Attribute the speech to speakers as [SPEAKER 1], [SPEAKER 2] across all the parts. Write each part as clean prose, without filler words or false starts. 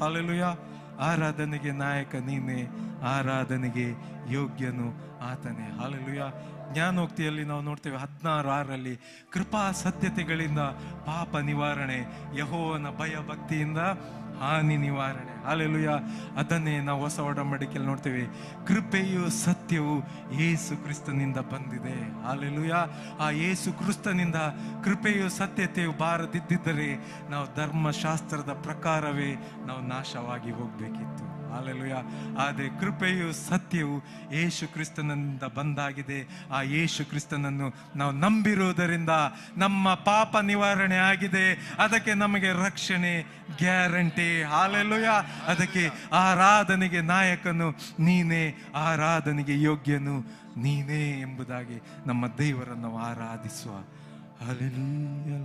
[SPEAKER 1] Hallelujah. ಆರಾಧನೆಗೆ ನಾಯಕ ನೀನೇ, ಆರಾಧನೆಗೆ ಯೋಗ್ಯನು ಆತನೇ. ಹಲ್ಲೆಲೂಯಾ. ಜ್ಞಾನೋಕ್ತಿಯಲ್ಲಿ ನಾವು ನೋಡ್ತೇವೆ 16:6 ಕೃಪಾ ಸತ್ಯತೆಗಳಿಂದ ಪಾಪ ನಿವಾರಣೆ, ಯೆಹೋವನ ಭಯ ಭಕ್ತಿಯಿಂದ ಹಾನಿ ನಿವಾರಣೆ. ಹಲ್ಲೆಲೂಯಾ. ಅದನ್ನೇ ನಾವು ಹೊಸ ಒಡಂಬಡಿಕೆಯಲ್ಲಿ ನೋಡ್ತೇವೆ. ಕೃಪೆಯು ಸತ್ಯವು ಯೇಸು ಕ್ರಿಸ್ತನಿಂದ ಬಂದಿದೆ. ಹಲ್ಲೆಲೂಯಾ. ಆ ಯೇಸು ಕ್ರಿಸ್ತನಿಂದ ಕೃಪೆಯು ಸತ್ಯತೆಯು ಬಾರದಿದ್ದರೆ ನಾವು ಧರ್ಮಶಾಸ್ತ್ರದ ಪ್ರಕಾರವೇ ನಾವು ನಾಶವಾಗಿ ಹೋಗ್ಬೇಕಿತ್ತು. ಹಲ್ಲೆಲೂಯಾ. ಆದರೆ ಕೃಪೆಯು ಸತ್ಯವು ಯೇಸು ಕ್ರಿಸ್ತನಿಂದ ಬಂದಾಗಿದೆ. ಆ ಯೇಸು ಕ್ರಿಸ್ತನನ್ನು ನಾವು ನಂಬಿರುವುದರಿಂದ ನಮ್ಮ ಪಾಪ ನಿವಾರಣೆ ಆಗಿದೆ. ಅದಕ್ಕೆ ನಮಗೆ ರಕ್ಷಣೆ ಗ್ಯಾರಂಟಿ. ಹಲ್ಲೆಲೂಯಾ. ಅದಕ್ಕೆ ಆರಾಧನೆಗೆ ನಾಯಕನು ನೀನೇ, ಆರಾಧನೆಗೆ ಯೋಗ್ಯನು ನೀನೇ ಎಂಬುದಾಗಿ ನಮ್ಮ ದೇವರನ್ನು ಆರಾಧಿಸುವ. Hallelujah.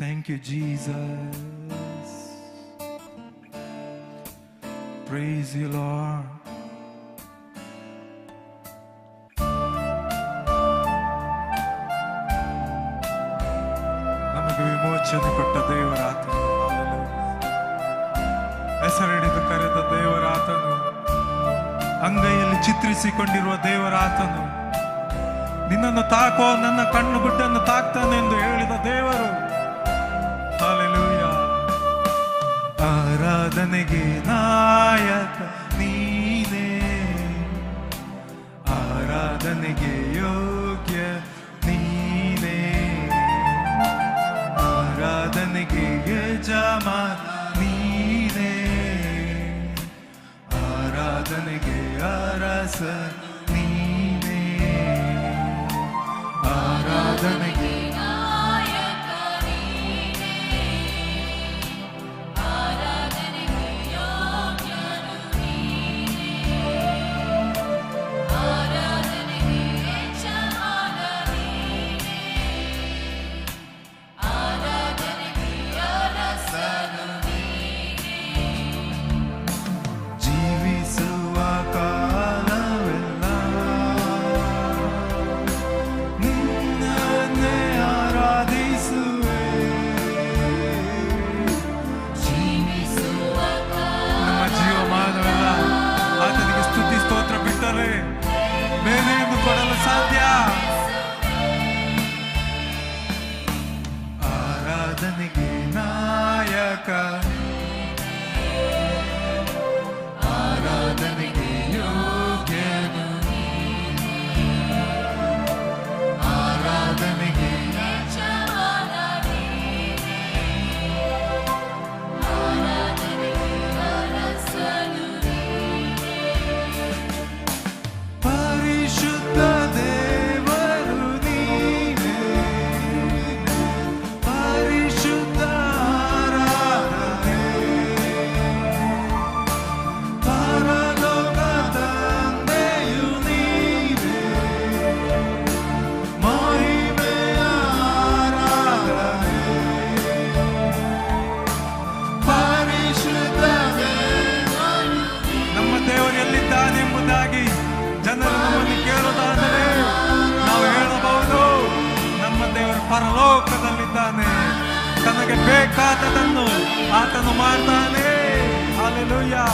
[SPEAKER 1] Thank you Jesus. Praise you, Lord. ನಮಗೆ ವಿಮೋಚನೆ ಕೊಟ್ಟ ದೇವರಾತನು, ಹೆಸರಿಡಿದು ಕರೆದ ದೇವರಾತನು, ಅಂಗೈಯಲ್ಲಿ ಚಿತ್ರಿಸಿಕೊಂಡಿರುವ ದೇವರಾತನು, ನಿನ್ನನ್ನು ತಾಕೋ ನನ್ನ ಕಣ್ಣು ಗುಡ್ಡನ್ನು ತಾಕ್ತಾನೆ ಎಂದು ಹೇಳಿದ ದೇವರು. ಹಲ್ಲೆಲೂಯಾ. ಆರಾಧನೆಗೆ ನಾಯಕ ನೀನೇ, ಆರಾಧನೆಗೆ ಯೋಗ್ಯ ನೀನೇ, ಆರಾಧನೆಗೆ ಯಜಮಾನ ನೀನೇ, ಆರಾಧನೆಗೆ ಅರಸ ನೀನೇ, ಆರಾಧನೆಗೆ ಸಾಧ್ಯ. ಆರಾಧನೆಗೆ ನಾಯಕ, ಆರಾಧನೆಗೆ ಯೋಗ್ಯನು, ಆರಾಧನೆಗೆ ಪರಲೋಕದಲ್ಲಿದ್ದಾನೆ. ತನಗೆ ಬೇಕಾದದನ್ನು ಆತನು ಮಾಡ್ತಾನೆ. ಹಲ್ಲೆಲೂಯಾ.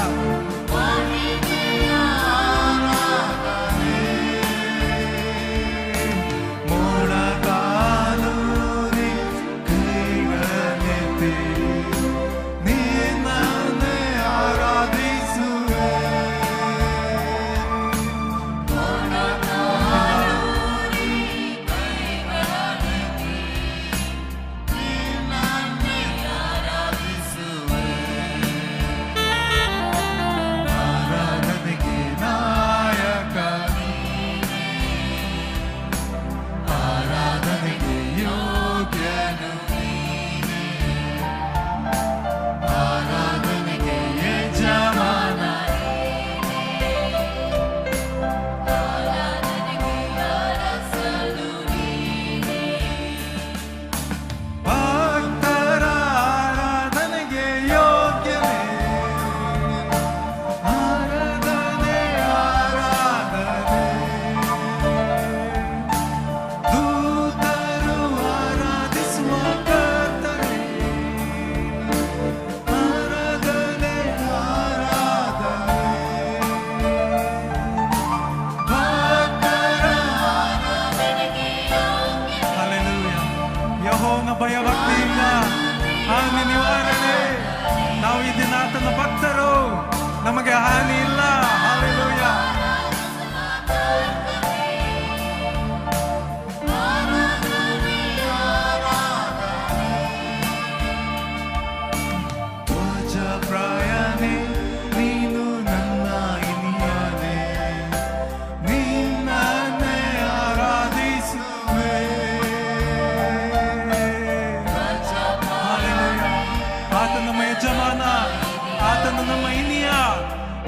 [SPEAKER 1] ಆತನು ನಮ್ಮ ಇನಿಯ,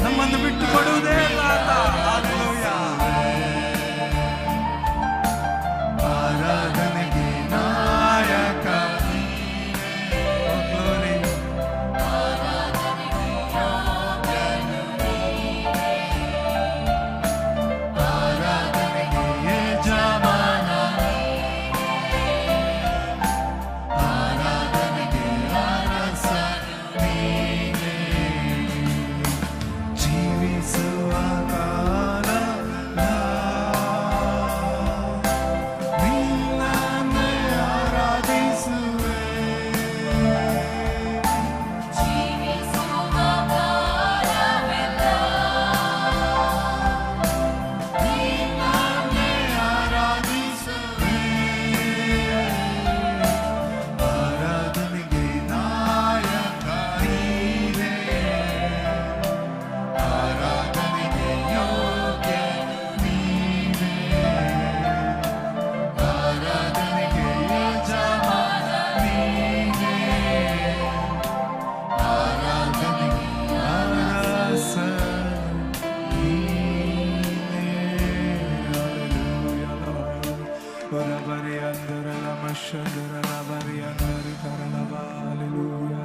[SPEAKER 1] ನಮ್ಮನ್ನು ಬಿಟ್ಟು ಕೊಡುವುದೇ ಇಲ್ಲ ಆತ. ಹಲ್ಲೆಲೂಯಾ. ಆರಾಧನೆಗೆ ನಾಯಕ. Oh, glory. ಆರಾಧನೆಗೆ ಯಜಮಾನ, ಆರಾಧನೆಗೆ ಅರಸ ನೀನೇ. ಜೀವಿಸುವ ಕಾಲ ನಿನ್ನನ್ನೇ ಆರಾಧಿಸುವೆ. ನಿನ್ನನ್ನೇ ಆರಾಧಿಸುವೆ. ಆರಾಧನೆಗೆ ನಾಯಕ ನೀನೇ, ಆರಾಧನೆಗೆ ಯೋಗ್ಯ ನೀನೇ, ಆರಾಧನೆಗೆ ಯಜಮಾನ ನೀನೇ, ಆರಾಧನೆಗೆ ಅರಸ ನೀನೇ. ಹಲ್ಲೆಲೂಯಾ. ಹೊರಬರಿ ಅಂದರಲ ಮಶಂದರಲ ಬರಿ ಅಂದರ ಕರಳವ. ಹಲ್ಲೆಲೂಯಾ.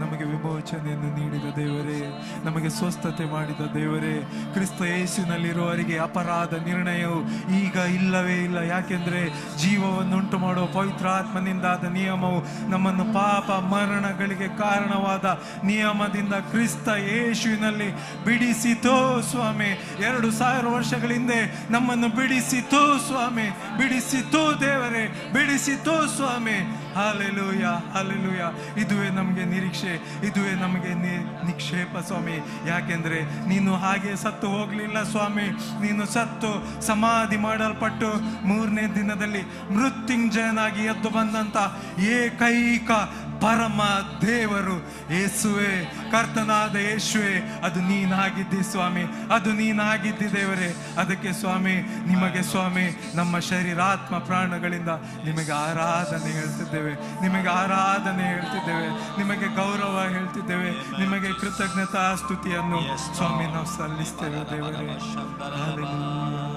[SPEAKER 1] ನಮಗೆ ವಿಮೋಚನೆಯನ್ನು ನೀಡಿದ ದೇವರೇ, ನಮಗೆ ಸ್ವಸ್ಥತೆ ಮಾಡಿದ ದೇವರೇ, ಕ್ರಿಸ್ತ ಯೇಸುವಿನಲ್ಲಿರುವವರಿಗೆ ಅಪರಾಧ ನಿರ್ಣಯವು ಈಗ ಇಲ್ಲವೇ ಇಲ್ಲ. ಯಾಕೆಂದ್ರೆ ಜೀವವನ್ನುಂಟು ಮಾಡುವ ಪವಿತ್ರಾತ್ಮನಿಂದಾದ ನಿಯಮವು ನಮ್ಮನ್ನು ಪಾಪ ಮರಣಗಳಿಗೆ ಕಾರಣವಾದ ನಿಯಮದಿಂದ ಕ್ರಿಸ್ತ ಯೇಸುವಿನಲ್ಲಿ ಬಿಡಿಸಿತೋ ಸ್ವಾಮಿ. 2000 ವರ್ಷಗಳ ಹಿಂದೆ ನಮ್ಮನ್ನು ಬಿಡಿಸಿತೋ ಸ್ವಾಮಿ, ಬಿಡಿಸಿತೋ ದೇವರೇ, ಬಿಡಿಸಿತೋ ಸ್ವಾಮಿ. Hallelujah, hallelujah. ಇದುವೇ ನಮಗೆ ನಿರೀಕ್ಷೆ, ಇದುವೇ ನಮಗೆ ನಿಕ್ಷೇಪ ಸ್ವಾಮಿ. ಯಾಕೆಂದ್ರೆ ನೀನು ಹಾಗೆ ಸತ್ತು ಹೋಗ್ಲಿಲ್ಲ ಸ್ವಾಮಿ. ನೀನು ಸತ್ತು ಸಮಾಧಿ ಮಾಡಲ್ಪಟ್ಟು 3ನೇ ದಿನದಲ್ಲಿ ಮೃತ್ಯುಂಜಯನಾಗಿ ಎದ್ದು ಬಂದಂತ ಏಕೈಕ ಪರಮ ದೇವರು ಯೇಸುವೆ, ಕರ್ತನಾದ ಯೇಸುವೆ, ಅದು ನೀನಾಗಿದ್ದಿ ಸ್ವಾಮಿ, ಅದು ನೀನಾಗಿದ್ದಿ ದೇವರೇ. ಅದಕ್ಕೆ ಸ್ವಾಮಿ, ನಿಮಗೆ ಸ್ವಾಮಿ ನಮ್ಮ ಶರೀರಾತ್ಮ ಪ್ರಾಣಗಳಿಂದ ನಿಮಗೆ ಆರಾಧನೆ ಹೇಳ್ತಿದ್ದೇವೆ, ನಿಮಗೆ ಆರಾಧನೆ ಹೇಳ್ತಿದ್ದೇವೆ, ನಿಮಗೆ ಗೌರವ ಹೇಳ್ತಿದ್ದೇವೆ, ನಿಮಗೆ ಕೃತಜ್ಞತಾ ಸ್ತುತಿಯನ್ನು ಸ್ವಾಮಿ ನಾವು ಸಲ್ಲಿಸ್ತೇವೆ ದೇವರೇ. ಹಲ್ಲೆಲೂಯಾ.